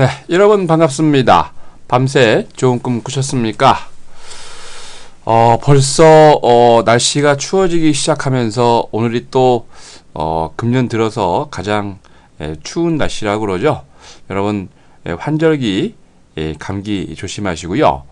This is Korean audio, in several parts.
네, 여러분 반갑습니다. 밤새 좋은 꿈 꾸셨습니까? 벌써 날씨가 추워지기 시작하면서 오늘이 또 금년 들어서 가장 추운 날씨라고 그러죠. 여러분 환절기 감기 조심하시고요.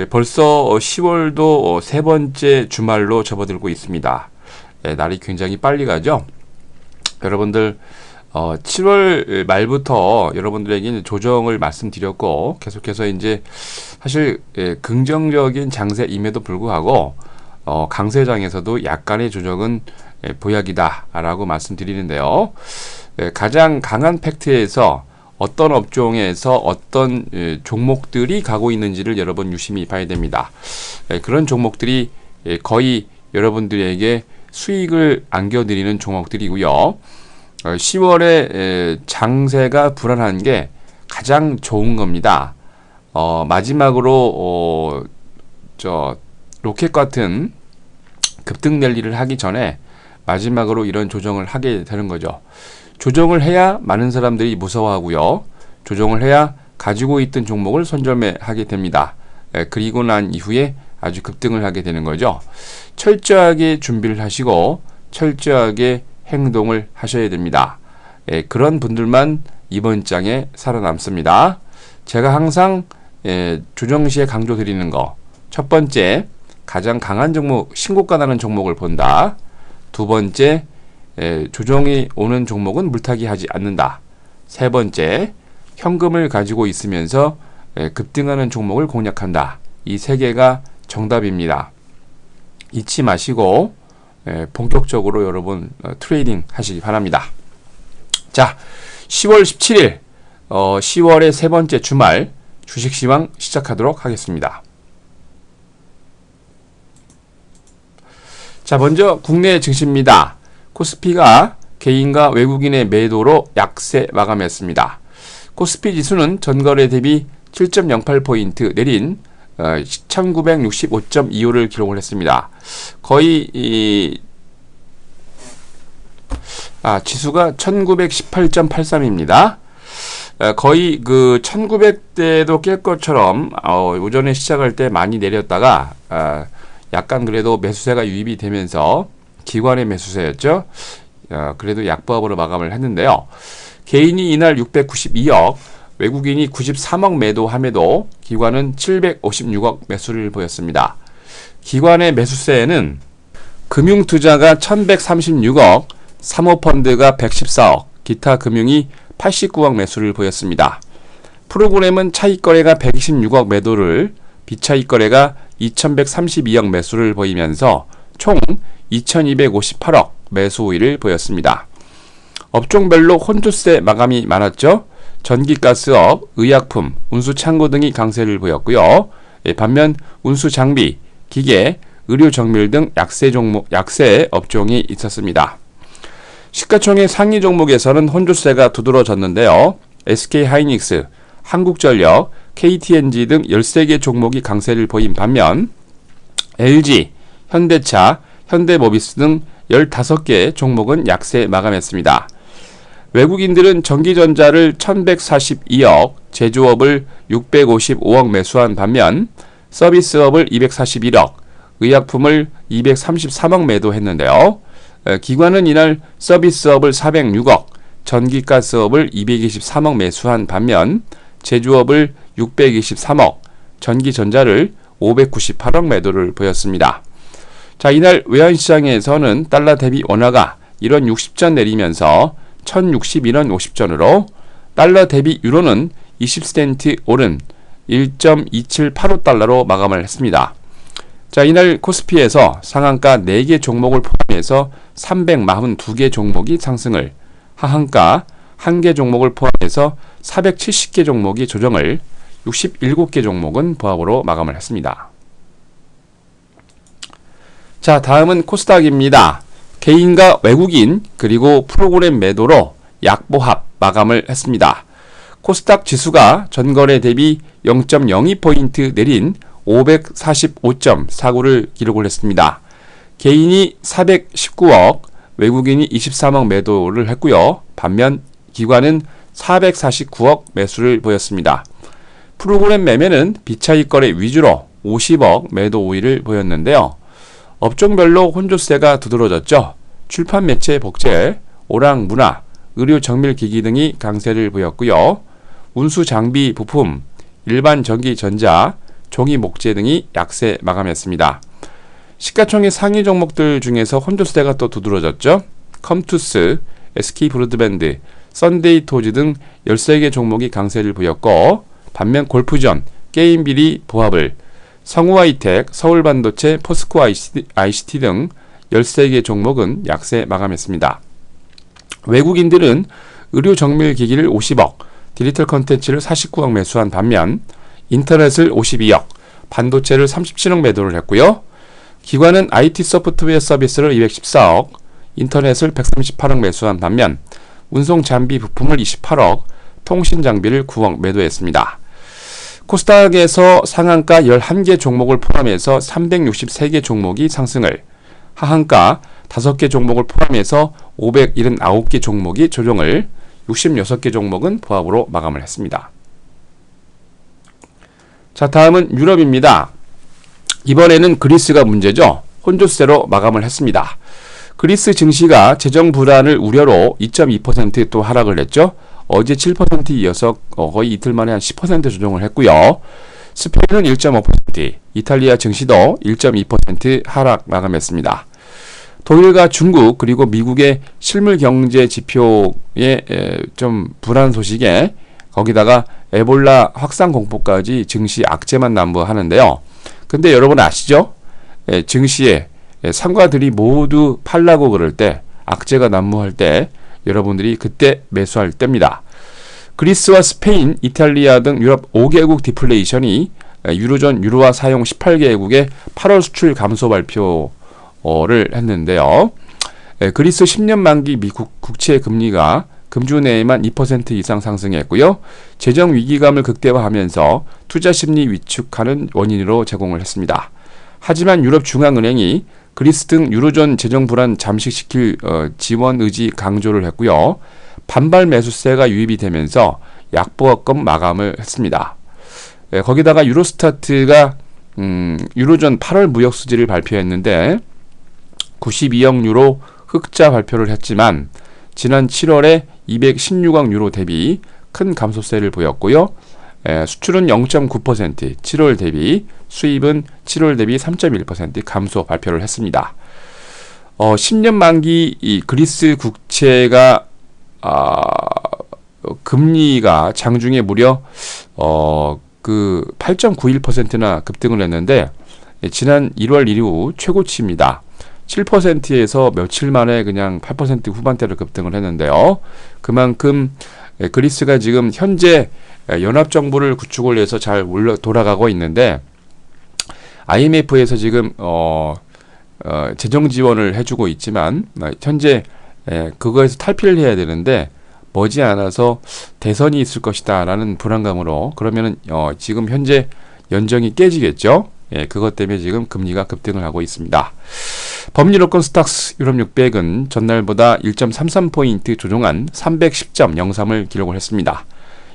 벌써 10월도 세 번째 주말로 접어들고 있습니다. 날이 굉장히 빨리 가죠. 여러분들 7월 말부터 여러분들에게 조정을 말씀드렸고 계속해서 이제 사실 긍정적인 장세임에도 불구하고 강세장에서도 약간의 조정은 보약이다라고 말씀드리는데요. 가장 강한 팩트에서 어떤 업종에서 어떤 종목들이 가고 있는지를 여러분 유심히 봐야 됩니다. 그런 종목들이 거의 여러분들에게 수익을 안겨드리는 종목들이고요. 10월에 장세가 불안한 게 가장 좋은 겁니다. 마지막으로 로켓 같은 급등 랠리를 하기 전에 마지막으로 이런 조정을 하게 되는 거죠. 조정을 해야 많은 사람들이 무서워하고요. 조정을 해야 가지고 있던 종목을 손절매하게 됩니다. 그리고 난 이후에 아주 급등을 하게 되는 거죠. 철저하게 준비를 하시고 철저하게 행동을 하셔야 됩니다. 그런 분들만 이번 장에 살아남습니다. 제가 항상 조정 시에 강조 드리는 거, 첫 번째 가장 강한 종목, 신고가 나는 종목을 본다. 두 번째 조정이 오는 종목은 물타기 하지 않는다. 세 번째 현금을 가지고 있으면서 급등하는 종목을 공략한다. 이 세 개가 정답입니다. 잊지 마시고 본격적으로 여러분 트레이딩 하시기 바랍니다. 자, 10월 17일 10월의 세 번째 주말 주식시황 시작하도록 하겠습니다. 자, 먼저 국내 증시입니다. 코스피가 개인과 외국인의 매도로 약세 마감했습니다. 코스피 지수는 전거래 대비 7.08포인트 내린 1965.25를 기록을 했습니다. 거의 지수가 1918.83입니다. 거의 그 1900대도 깰 것처럼 오전에 시작할 때 많이 내렸다가 약간 그래도 매수세가 유입이 되면서 기관의 매수세였죠. 그래도 약보합으로 마감을 했는데요. 개인이 이날 692억, 외국인이 93억 매도함에도 기관은 756억 매수를 보였습니다. 기관의 매수세에는 금융투자가 1136억, 사모펀드가 114억, 기타 금융이 89억 매수를 보였습니다. 프로그램은 차익거래가 126억 매도를, 비차익거래가 2132억 매수를 보이면서 총 2258억 매수 우위를 보였습니다. 업종별로 혼조세 마감이 많았죠. 전기가스업, 의약품, 운수창고 등이 강세를 보였고요. 반면 운수장비, 기계, 의료정밀 등 약세 업종이 있었습니다. 시가총액 상위 종목에서는 혼조세가 두드러졌는데요. SK하이닉스, 한국전력, KTNG 등 13개 종목이 강세를 보인 반면 LG, 현대차, 현대모비스 등 15개 종목은 약세 마감했습니다. 외국인들은 전기전자를 1142억, 제조업을 655억 매수한 반면 서비스업을 241억, 의약품을 233억 매도했는데요. 기관은 이날 서비스업을 406억, 전기가스업을 223억 매수한 반면 제조업을 623억, 전기전자를 598억 매도를 보였습니다. 자, 이날 외환시장에서는 달러 대비 원화가 1원 60전 내리면서 1061원 50전으로 달러 대비 유로는 20센트 오른 1.2785달러로 마감을 했습니다. 자, 이날 코스피에서 상한가 4개 종목을 포함해서 342개 종목이 상승을, 하한가 1개 종목을 포함해서 470개 종목이 조정을, 67개 종목은 보합으로 마감을 했습니다. 자, 다음은 코스닥입니다. 개인과 외국인 그리고 프로그램 매도로 약보합 마감을 했습니다. 코스닥 지수가 전거래 대비 0.02포인트 내린 545.49를 기록을 했습니다. 개인이 419억, 외국인이 23억 매도를 했고요. 반면 기관은 449억 매수를 보였습니다. 프로그램 매매는 비차익 거래 위주로 50억 매도 우위를 보였는데요. 업종별로 혼조세가 두드러졌죠. 출판 매체 복제, 오락 문화, 의료 정밀 기기 등이 강세를 보였고요. 운수 장비 부품, 일반 전기 전자, 종이 목재 등이 약세 마감했습니다. 시가총액 상위 종목들 중에서 혼조세가 또 두드러졌죠. 컴투스, SK 브로드밴드, 썬데이 토즈 등 13개 종목이 강세를 보였고, 반면 골프전, 게임비리, 보합을, 성우하이텍, 서울반도체, 포스코 ICT 등 13개 종목은 약세 마감했습니다. 외국인들은 의료 정밀 기기를 50억, 디지털 컨텐츠를 49억 매수한 반면 인터넷을 52억, 반도체를 37억 매도를 했고요. 기관은 IT 소프트웨어 서비스를 214억, 인터넷을 138억 매수한 반면 운송 장비 부품을 28억, 통신 장비를 9억 매도했습니다. 코스닥에서 상한가 11개 종목을 포함해서 363개 종목이 상승을, 하한가 5개 종목을 포함해서 579개 종목이 조정을, 66개 종목은 보합으로 마감을 했습니다. 자, 다음은 유럽입니다. 이번에는 그리스가 문제죠. 혼조세로 마감을 했습니다. 그리스 증시가 재정 불안을 우려로 2.2% 또 하락을 했죠. 어제 7% 이어서 거의 이틀 만에 한 10% 조정을 했고요. 스페인은 1.5%, 이탈리아 증시도 1.2% 하락 마감했습니다. 독일과 중국 그리고 미국의 실물 경제 지표의 좀 불안 소식에 거기다가 에볼라 확산 공포까지 증시 악재만 난무하는데요. 근데 여러분 아시죠? 증시에 상가들이 모두 팔라고 그럴 때, 악재가 난무할 때 여러분들이 그때 매수할 때입니다. 그리스와 스페인, 이탈리아 등 유럽 5개국 디플레이션이 유로존 유로화 사용 18개국의 8월 수출 감소 발표를 했는데요. 그리스 10년 만기 미국 국채 금리가 금주 내에만 2% 이상 상승했고요. 재정 위기감을 극대화하면서 투자 심리 위축하는 원인으로 제공을 했습니다. 하지만 유럽 중앙은행이 그리스 등 유로존 재정 불안 잠식시킬 지원 의지 강조를 했고요. 반발 매수세가 유입이 되면서 약보합권 마감을 했습니다. 거기다가 유로스타트가 유로존 8월 무역 수지를 발표했는데 92억 유로 흑자 발표를 했지만 지난 7월에 216억 유로 대비 큰 감소세를 보였고요. 수출은 0.9%, 7월 대비, 수입은 7월 대비 3.1% 감소 발표를 했습니다. 10년 만기 이 그리스 국채가 금리가 장중에 무려 8.91%나 급등을 했는데 지난 1월 이후 최고치입니다. 7%에서 며칠 만에 그냥 8% 후반대로 급등을 했는데요. 그만큼 그리스가 지금 현재 연합정부를 구축을 해서 잘 돌아가고 있는데 IMF에서 지금 재정 지원을 해주고 있지만 현재 그거에서 탈피를 해야 되는데 머지않아서 대선이 있을 것이다 라는 불안감으로 그러면은 지금 현재 연정이 깨지겠죠. 그것 때문에 지금 금리가 급등을 하고 있습니다. 법리로건 스탁스 유럽 600은 전날보다 1.33포인트 조정한 310.03을 기록을 했습니다.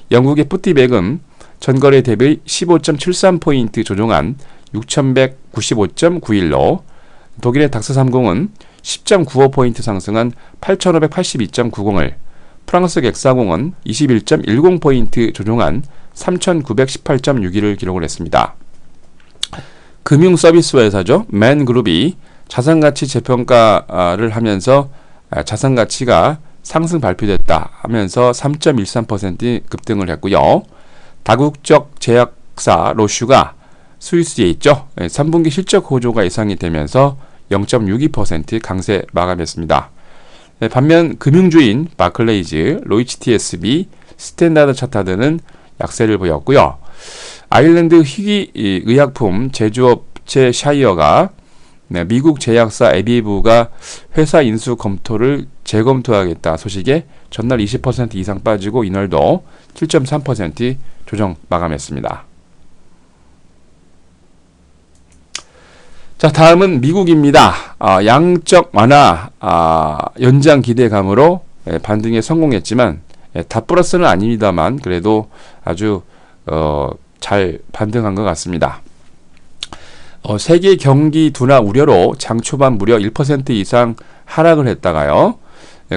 영국의 푸티백은 전거래 대비 15.73포인트 조정한 6195.91로 독일의 닥스30은 10.95포인트 상승한 8582.90을 프랑스 객사공은 21.10포인트 조정한 3918.61을 기록을 했습니다. 금융서비스 회사죠. 맨그룹이 자산가치 재평가를 하면서 자산가치가 상승 발표됐다 하면서 3.13% 급등을 했고요. 다국적 제약사 로슈가 스위스에 있죠. 3분기 실적 호조가 예상이 되면서 0.62% 강세 마감했습니다. 반면 금융주인 바클레이즈, 로이치 TSB, 스탠다드 차타드는 약세를 보였고요. 아일랜드 희귀의약품 제조업체 샤이어가 미국 제약사 에비브가 회사 인수 검토를 재검토하겠다 소식에 전날 20% 이상 빠지고 이날도 7.3% 조정 마감했습니다. 자, 다음은 미국입니다. 양적 완화 연장 기대감으로 반등에 성공했지만 다 플러스는 아닙니다만 그래도 아주 잘 반등한 것 같습니다. 세계 경기 둔화 우려로 장 초반 무려 1% 이상 하락을 했다가요.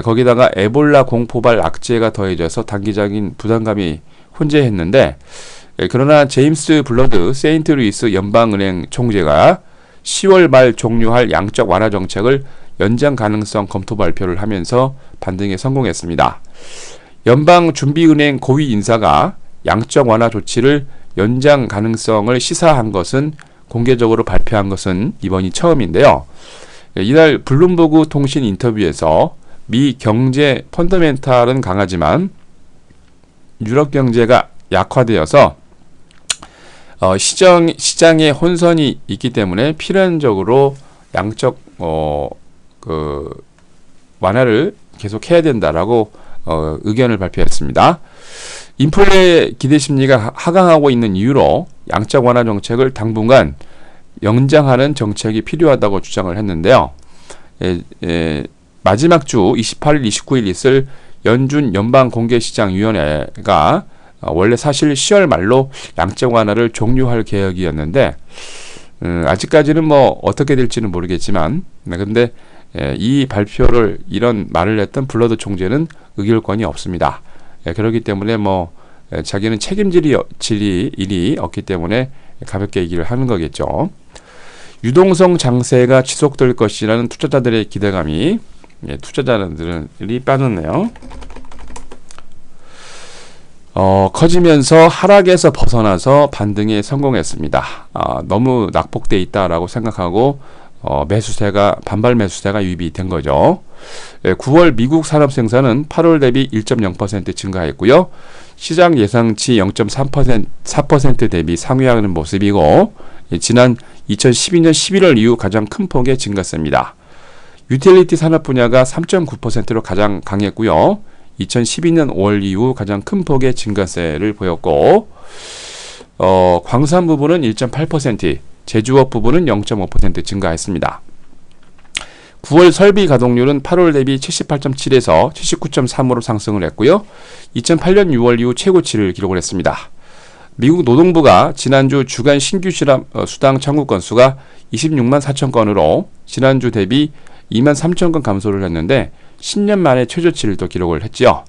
거기다가 에볼라 공포발 악재가 더해져서 단기적인 부담감이 혼재했는데, 그러나 제임스 블러드 세인트루이스 연방은행 총재가 10월 말 종료할 양적 완화 정책을 연장 가능성 검토 발표를 하면서 반등에 성공했습니다. 연방준비은행 고위 인사가 양적 완화 조치를 연장 가능성을 시사한 것은 공개적으로 발표한 것은 이번이 처음인데요. 이날 블룸버그 통신 인터뷰에서 미 경제 펀더멘탈은 강하지만 유럽 경제가 약화되어서 시장에 혼선이 있기 때문에 필연적으로 양적 완화를 계속해야 된다라고 의견을 발표했습니다. 인플레 기대 심리가 하강하고 있는 이유로 양적 완화 정책을 당분간 연장하는 정책이 필요하다고 주장을 했는데요. 마지막 주 28일, 29일 있을 연준 연방공개시장위원회가 원래 사실 10월 말로 양적 완화를 종료할 계획이었는데 아직까지는 뭐 어떻게 될지는 모르겠지만 근데 이 발표를 이런 말을 했던 블러드 총재는 의결권이 없습니다. 그렇기 때문에 뭐 자기는 책임질 일이 없기 때문에 가볍게 얘기를 하는 거겠죠. 유동성 장세가 지속될 것이라는 투자자들의 기대감이 투자자들이 빠졌네요. 커지면서 하락에서 벗어나서 반등에 성공했습니다. 너무 낙폭돼 있다라고 생각하고 반발 매수세가 유입이 된 거죠. 9월 미국 산업 생산은 8월 대비 1.0% 증가했고요. 시장 예상치 0.4% 대비 상회하는 모습이고 지난 2012년 11월 이후 가장 큰 폭의 증가세입니다. 유틸리티 산업 분야가 3.9%로 가장 강했고요. 2012년 5월 이후 가장 큰 폭의 증가세를 보였고 광산 부분은 1.8%, 제조업 부분은 0.5% 증가했습니다. 9월 설비 가동률은 8월 대비 78.7에서 79.3으로 상승을 했고요. 2008년 6월 이후 최고치를 기록을 했습니다. 미국 노동부가 지난주 주간 신규 수당 청구 건수가 26만 4천 건으로 지난주 대비 2만 3천 건 감소를 했는데 10년 만에 최저치를 또 기록을 했죠.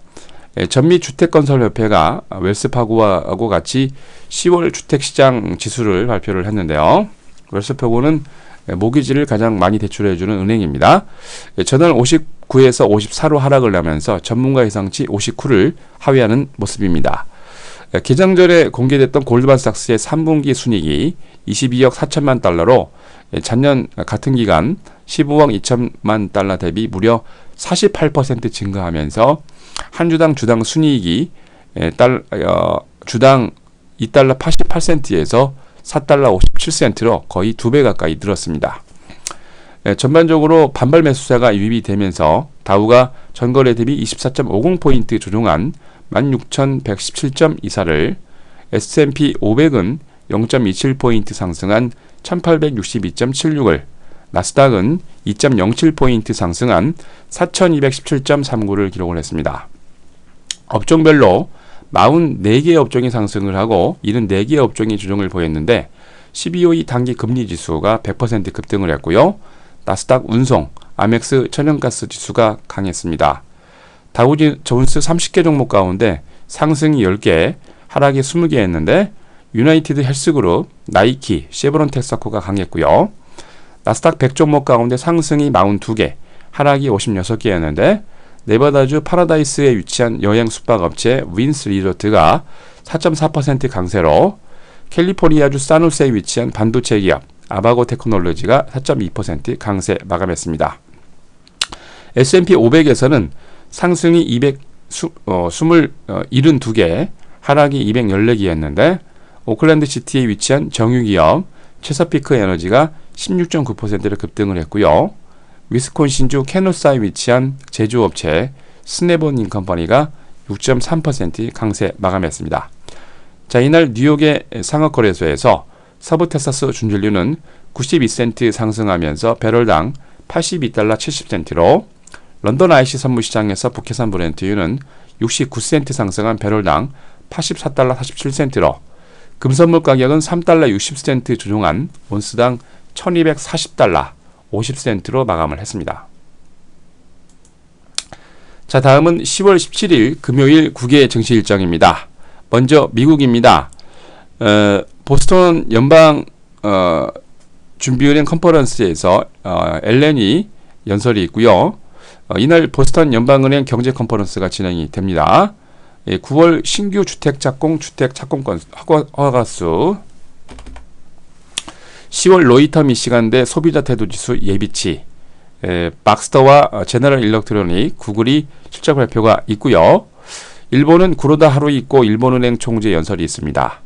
전미주택건설협회가 웰스파고하고 같이 10월 주택시장 지수를 발표를 했는데요. 웰스파고는 모기지를 가장 많이 대출해주는 은행입니다. 전월 59에서 54로 하락을 하면서 전문가 예상치 59를 하회하는 모습입니다. 개장전에 공개됐던 골드만삭스의 3분기 순이익이 22억 4천만 달러로 작년 같은 기간 15억 2천만 달러 대비 무려 48% 증가하면서 한 주당 순이익이 주당 2달러 88센트에서 4달러 57센트로 거의 2배 가까이 늘었습니다. 전반적으로 반발 매수세가 유입이 되면서 다우가 전거래 대비 24.50포인트 조정한 16,117.24를, S&P 500은 0.27포인트 상승한 1,862.76을, 나스닥은 2.07포인트 상승한 4,217.39를 기록을 했습니다. 업종별로 44개 업종이 상승을 하고 74개 업종이 조정을 보였는데 12월 단기 금리 지수가 100% 급등을 했고요. 나스닥 운송, 아멕스 천연가스 지수가 강했습니다. 다우존스 30개 종목 가운데 상승이 10개, 하락이 20개 했는데 유나이티드 헬스그룹, 나이키, 쉐브론 텍사코가 강했고요. 나스닥 100 종목 가운데 상승이 42개, 하락이 56개였는데 네바다주 파라다이스에 위치한 여행 숙박업체 윈스 리조트가 4.4% 강세로 캘리포니아주 산호세에 위치한 반도체 기업 아바고 테크놀로지가 4.2% 강세 마감했습니다. S&P 500에서는 상승이 272개, 하락이 214개였는데 오클랜드 시티에 위치한 정유기업 체서피크 에너지가 16.9%를 급등을 했고요. 위스콘신주 캐노사에 위치한 제조업체 스네본 인컴퍼니가 6.3% 강세 마감했습니다. 자, 이날 뉴욕의 상업거래소에서 서부 텍사스 준전류는 92센트 상승하면서 배럴당 82달러 70센트로 런던 IC 선물시장에서 북해산 브렌트유는 69센트 상승한 배럴당 84달러 47센트로 금선물 가격은 3달러 60센트 조정한 온스당 1240달러 50센트로 마감을 했습니다. 자, 다음은 10월 17일 금요일 국외 증시 일정입니다. 먼저 미국입니다. 보스턴 연방 준비은행 컨퍼런스에서 엘렌이 연설이 있고요. 이날 보스턴 연방은행 경제 컨퍼런스가 진행이 됩니다. 9월 신규 주택 착공권 허가수, 10월 로이터 미시간대 소비자 태도지수 예비치, 박스터와 제너럴 일렉트로닉, 구글이 실적 발표가 있고요. 일본은 구로다 하루이코 일본은행 총재 연설이 있습니다.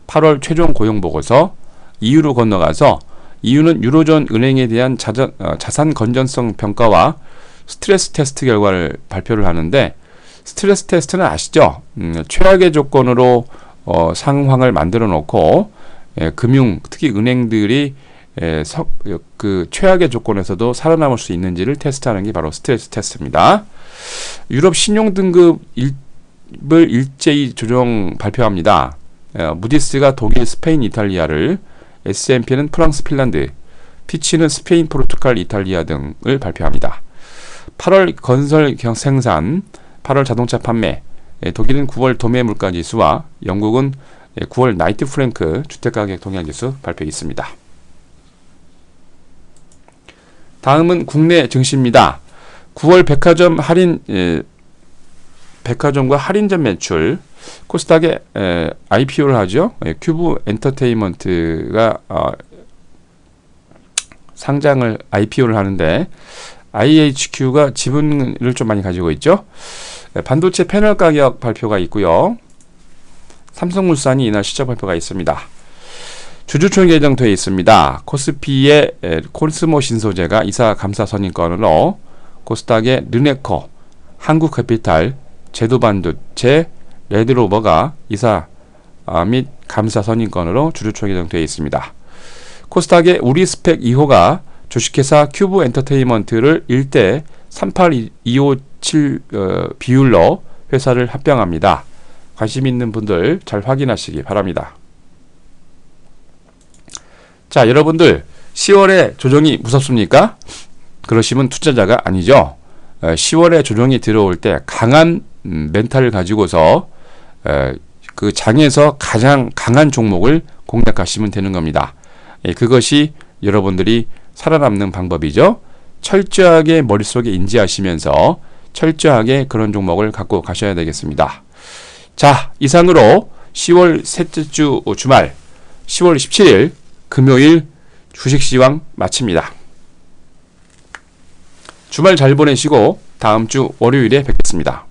8월 최종 고용보고서, EU로 건너가서 EU는 유로존 은행에 대한 자산 건전성 평가와 스트레스 테스트 결과를 발표를 하는데, 스트레스 테스트는 아시죠? 최악의 조건으로 상황을 만들어 놓고 금융, 특히 은행들이 그 최악의 조건에서도 살아남을 수 있는지를 테스트하는 게 바로 스트레스 테스트입니다. 유럽 신용 등급을 일제히 조정 발표합니다. 무디스가 독일, 스페인, 이탈리아를, S&P는 프랑스, 핀란드, 피치는 스페인, 포르투갈, 이탈리아 등을 발표합니다. 8월 건설 생산, 8월 자동차 판매, 독일은 9월 도매 물가 지수와 영국은 9월 나이트 프랭크 주택가격 동향 지수 발표 있습니다. 다음은 국내 증시입니다. 9월 백화점과 할인점 매출, 코스닥에 IPO를 하죠. 큐브 엔터테인먼트가 상장을 IPO를 하는데 IHQ가 지분을 좀 많이 가지고 있죠. 반도체 패널 가격 발표가 있고요. 삼성물산이 이날 실적 발표가 있습니다. 주주총 예정돼 있습니다. 코스피의 코스모 신소재가 이사 감사 선임권으로, 코스닥의 르네코, 한국캐피탈, 제도반도체, 레드로버가 이사 및 감사 선임권으로 주주총 예정돼 있습니다. 코스닥의 우리스펙 2호가 주식회사 큐브 엔터테인먼트를 1대 38257 비율로 회사를 합병합니다. 관심 있는 분들 잘 확인하시기 바랍니다. 자, 여러분들 10월에 조정이 무섭습니까? 그러시면 투자자가 아니죠. 10월에 조정이 들어올 때 강한 멘탈을 가지고서 그 장에서 가장 강한 종목을 공략하시면 되는 겁니다. 그것이 여러분들이 살아남는 방법이죠. 철저하게 머릿속에 인지하시면서 철저하게 그런 종목을 갖고 가셔야 되겠습니다. 자, 이상으로 10월 셋째 주 주말 10월 17일 금요일 주식시황 마칩니다. 주말 잘 보내시고 다음 주 월요일에 뵙겠습니다.